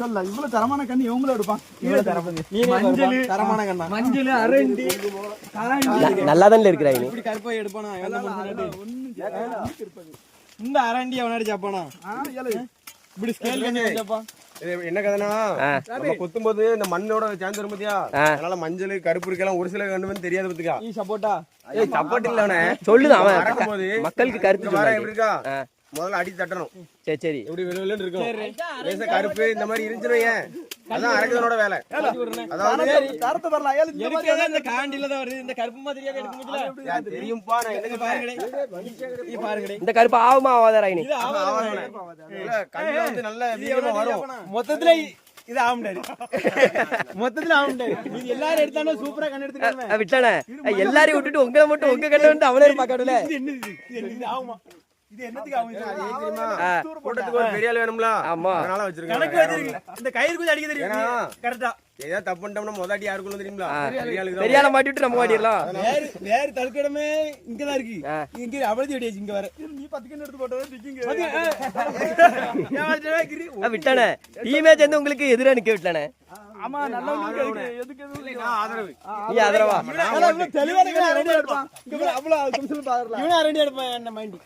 சொல்ல இவ்வளவு தரமான கண்ணு இவங்களும் எடுப்பான். தரமான கண்ணா மஞ்சள் அரண்டி நல்லா தான் இருக்கிறாங்க. இப்படி கருப்பாய் எடுப்பானா இந்த அரண்டி அவனாடி சாப்பானா இப்படி ஸ்கேல் பண்ணி வச்சப்பா. என்ன கதைனா நம்ம கொத்தும் போது இந்த மண்ணோட சேர்ந்து வரும் பாத்தியா, அதனால மஞ்சள் கருப்பு இருக்கலாம். ஒரு சில கண்ணு வந்து தெரியாது பாத்துக்கா. சப்போட்டா சப்போர்ட் இல்ல அவனே சொல்லுதான் அவன் அடக்கும் போது மக்களுக்கு கருத்து வர எப்படி இருக்கா, முதல்ல அடி தட்டணும். சரி சரி எப்படி வெளியில இருக்கும் லேசா கருப்பு இந்த மாதிரி இருந்துச்சுன்னு அதான் அரைக்கிறதோட வேலை. அதாவது தரத்தை வரலாம். இந்த காண்டில தான் வருது. இந்த கருப்பு மாதிரியாக எடுக்க முடியல. தெரியும்பா நான் எனக்கு பாருங்க இந்த கருப்பு ஆகுமா ஆகாத ராயினி? கண்ணுல வந்து நல்ல வீரமா வரும். மொத்தத்துல இது ஆகும்டாரு. மொத்தத்துல ஆகும்டாரு. இது எல்லாரும் எடுத்தாலும் சூப்பரா கண்ணு எடுத்துக்காம விட்டானே எல்லாரையும் விட்டுட்டு உங்களை மட்டும் உங்க கண்ணை வந்து அவனே பாக்கணும்ல. இது ஆகுமா? இது என்னத்துக்கு ஆகும்? கூட்டத்துக்கு ஒரு பெரிய ஆள் வேணும்ல, ஆமா அதனால வச்சிருக்கேன். கணக்கு வச்சிருக்கு. இந்த கயிறு குச்சி அடிக்க தெரியும் கரெக்டா. ஏதாவது தப்பு பண்ணிட்டோம்னா முதலாட்டி யாருக்குள்ள தெரியுங்களா, பெரிய ஆளை மாட்டி விட்டு நம்ம மாட்டிடலாம். வேற தடுக்கடமே இங்கதான் இருக்கு. இங்க அவ்வளவு வெடியாச்சு. இங்க வர நீ 10 கண்ணு எடுத்து போட்டது டிக்கிங்க. விட்டானே டீமே சேர்ந்து உங்களுக்கு எதிரா நிக்க விட்டானே. ஆமா நல்லா இருக்கு. எதுக்கு ஆதரவு நீ ஆதரவா? தெளிவான அரண்டி எடுப்பான். இங்க அவ்வளவு கும்சல் பாறல. இவன அரண்டி எடுப்பான். என்ன மைண்ட்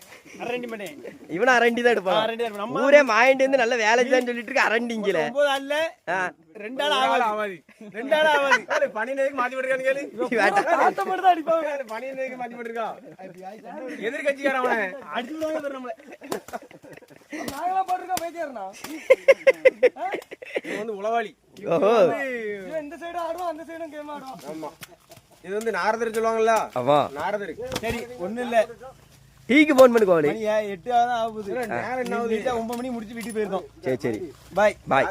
அரண்டி பண்ணே இவன அரண்டி தான் எடுப்பான். அரண்டி எடுப்பான். நம்ம ஊரே மாயிண்ட் வந்து நல்ல வேலை தான் சொல்லிட்டு இருக்க அரண்டிங்கல. 9 ஆள்ல 2 ஆள் ஆவாது. 2 ஆள் ஆவாது. பணியினருக்கு மாத்தி விட்டுருக்கான்னு கேளு. ஆட்ட மட்டும் தான் அடிப்பாங்க. பணியினருக்கு மாத்தி விட்டுருக்கா. எதிர்கட்சிக்காரன் அவனை அடிச்சுடுவாங்க நம்மள. நாங்களா போட்டுருக்கோம் பைத்தியர்னா. இவன் வந்து உளவாளி. ஓஹோ இந்த சைடு ஆடுவோம் அந்த சைடும் கேம் ஆடுவோம். ஆமா இது வந்து நாரதர் சொல்லுவாங்கல்ல, ஆமா நாரதர். சரி ஒண்ணு இல்ல. டீக்கு போன் பண்ணி கோவலி. மணி 8 ஆகுது. நேரம் என்ன ஆகுது? 9 மணி முடிச்சு வீட்டுக்கு போயிருந்தோம். சரி சரி பாய் பாய்.